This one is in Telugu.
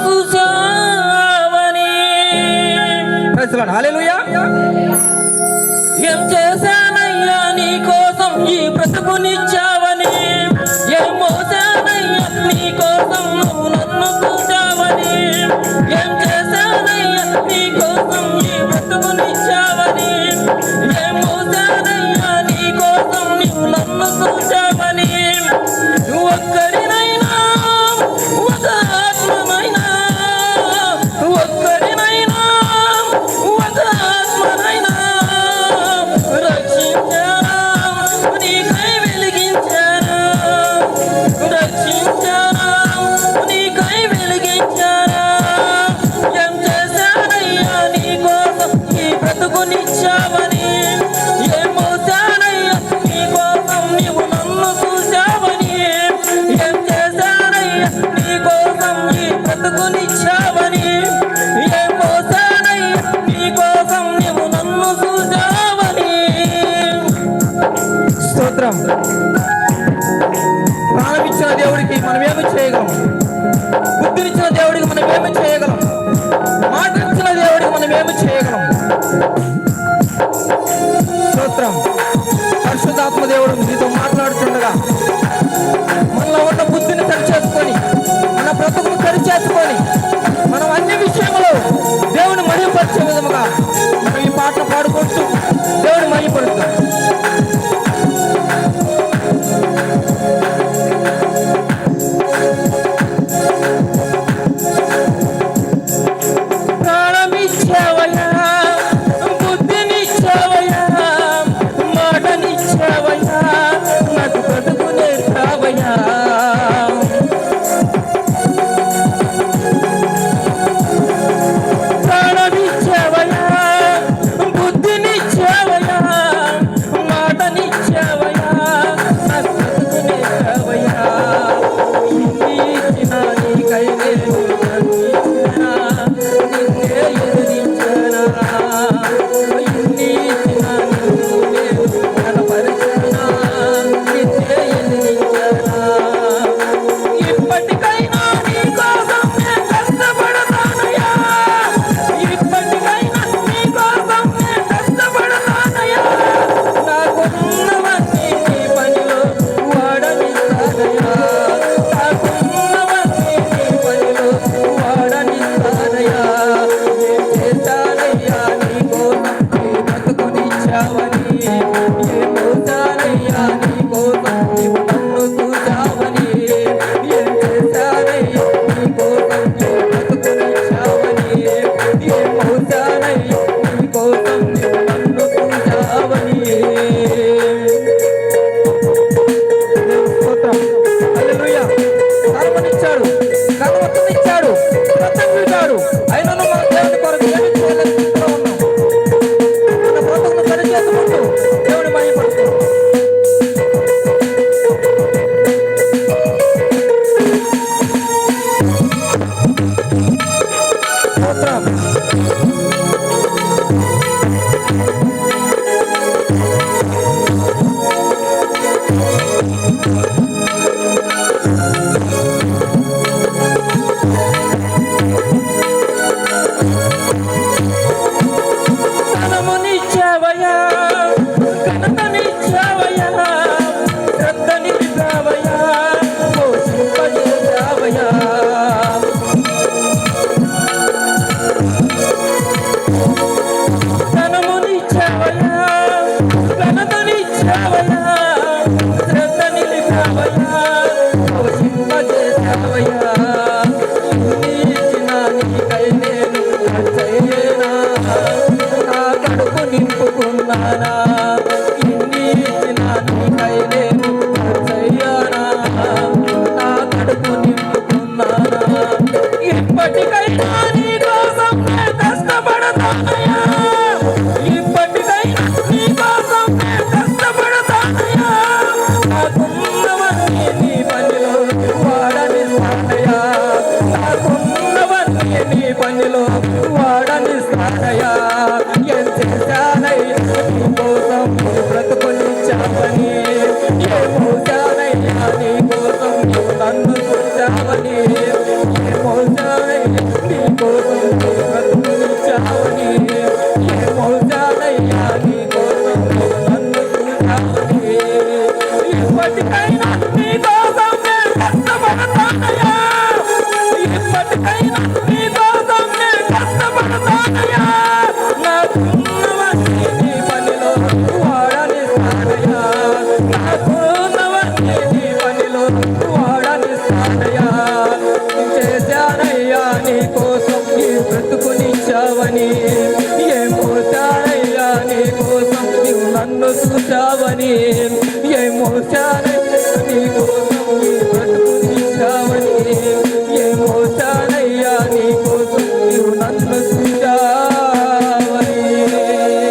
చూసావని. హల్లెలూయా. ఏం చేశానయ్యా నీ కోసం ఈ బ్రతుకునిచ్చావని, ఏం మోసానయ్యా నీ కోసం నువ్వు నన్ను చూసావని, ఏం చేశానయ్యా నీ కోసం ఈ బ్రతుకునిచ్చావని, ఏం మోసానయ్యా నీ కోసం నువ్వు నన్ను చూసావని. ఒక్కరినైనా ఒక ఆత్మనైనా, ఒక్కరినైనా ఒక ఆత్మనైనా రక్షించానా, నీకై వెలిగించానా, రక్షించానా, నీకై వెలిగించానా. ఏం చేశానయ్యా నీ కోసం ఈ బ్రతుకునిచ్చావని, ఏం మోసానయ్యా నీ కోసం నీవు నన్ను చూసావని, ఏం చేశానయ్యా నీ కోసం ఈ బ్రతుకునిచ్చావని, ఏం మోసానయ్యా నీ కోసం నీవు నన్ను చూసావని. స్తోత్రం. ప్రాణం ఇచ్చిన దేవుడికి మనం ఏమి చేయగలం? బుద్ధినిచ్చిన దేవుడికి మనం ఏమి చేయగలం? మాట ఇచ్చిన దేవుడికి మనం ఏమి చేయగలం? స్తోత్రం. పరిశుద్ధాత్మ దేవుడు నీతో మాట్లాడుతుండగా మనలో ఉన్న బుద్ధిని సరిచేసుకొని, మన బ్రతుకును సరిచేసుకొని, మనం అన్ని విషయంలో దేవుని మహిమపరిచే విధముగా మనం ఈ పాటలు పాడుకుంటూ దేవుని మహిమపరుస్తాం. ప్రాణమిచ్చావయ్యా, బుద్ధినిచ్చావయ్యా, మాటనిచ్చావయ్యా, నాకు బ్రతుకునేస్తావయ్యా. ప్రాణమిచ్చావయ్యా, బుద్ధినిచ్చావయ్యా, మాటనిచ్చావయ్యా, నాకు బ్రతుకునేస్తావయ్యా. ఇన్ని ఇచ్చిన నీకై నేను బ్రతికినా, నిన్నే ఎదిరించనా, ఇన్ని ఇచ్చిన నిన్ను నేను కనపరచనా, నిన్నే ఎదిరించనా. ఇప్పటికైనా నీ కోసం నేను కష్టపడతానయ్యా, ఇప్పటికైనా నీ కోసం నేను కష్టపడతానయ్యా. నాకున్నవన్నీ నీ పనిలో వాడనిస్తానయ్యా, నాకున్నవన్నీ నీ పనిలో వాడనిస్తానయ్యా. ఏం చేశానయ్యా నీ కోసం నీ బ్రతుకునిచ్చావని, ఏం మోసానయ్యా నీ కోసం నీవు నన్ను చూసావని, ఏం చేశానయ్యా నీ కోసం నీ బ్రతుకునిచ్చావని, ఏం మోసానయ్యా నీ కోసం నీవు నన్ను చూసావని. స్తోత్రం. హల్లెలూయా. సర్వనిచ్చాడు, ఘనతనిచ్చాడు, కృతజ్ఞుడు. అయినను మన దేవుని కొరకు ఏమి చేయలేని స్థితిలో ఉన్నాం. మన బ్రతుకును సరిచేసుకుంటూ దేవుని మహిమపరుస్తాం. స్తోత్రం. ధనమునిచ్చావయ్యా, ఘనతనిచ్చావయ్యా, శ్రద్ధనిచ్చావయ్యా, పోషింపజేశావయ్యా. ధనమునిచ్చావయ్యా, ఘనతనిచ్చావయ్యా, శ్రద్ధనిచ్చావయ్యా, పోషింపజేశావయ్యా. ఇన్ని ఇచ్చిన నీకై నేను చేయనా, నా కడుపు నింపుకున్నానా, ఇన్ని ఇచ్చిన నీకై నేను చేయనా, నా కడుపు నింపుకున్నానా. ఇప్పటికైనా నీ కోసం నేను కష్టపడతానయ్యా, ఇప్పటికైనా నీ కోసం నేను కష్టపడతానయ్యా. నాకున్నవన్నీ నీ పనిలో వాడనిస్తానయ్యా, నాకున్నవన్నీ నీ పనిలో వాడనిస్తానయ్యా. ఏం చేశానయ్యా నీ కోసం నీ బ్రతుకునిచ్చావని, ఏ మోసానయ్యా నీ కోసం నీవు నన్ను చూచావని, ఏ మోసానయ్యా నాకైనా నీ కోసం నేను కష్టపడతానయ్యా. నాకున్నవన్నీ నీ పనిలో వాడనిస్తానయ్యా. నాకున్నవన్నీ నీ పనిలో వాడనిస్తానయ్యా. చేశానయ్యా నీ కోసం నీ బ్రతుకునిచ్చావని, ఏం మోసానయ్యా నీ కోసం నీవు నన్ను చూసావని, ఏం మోసానయ్యా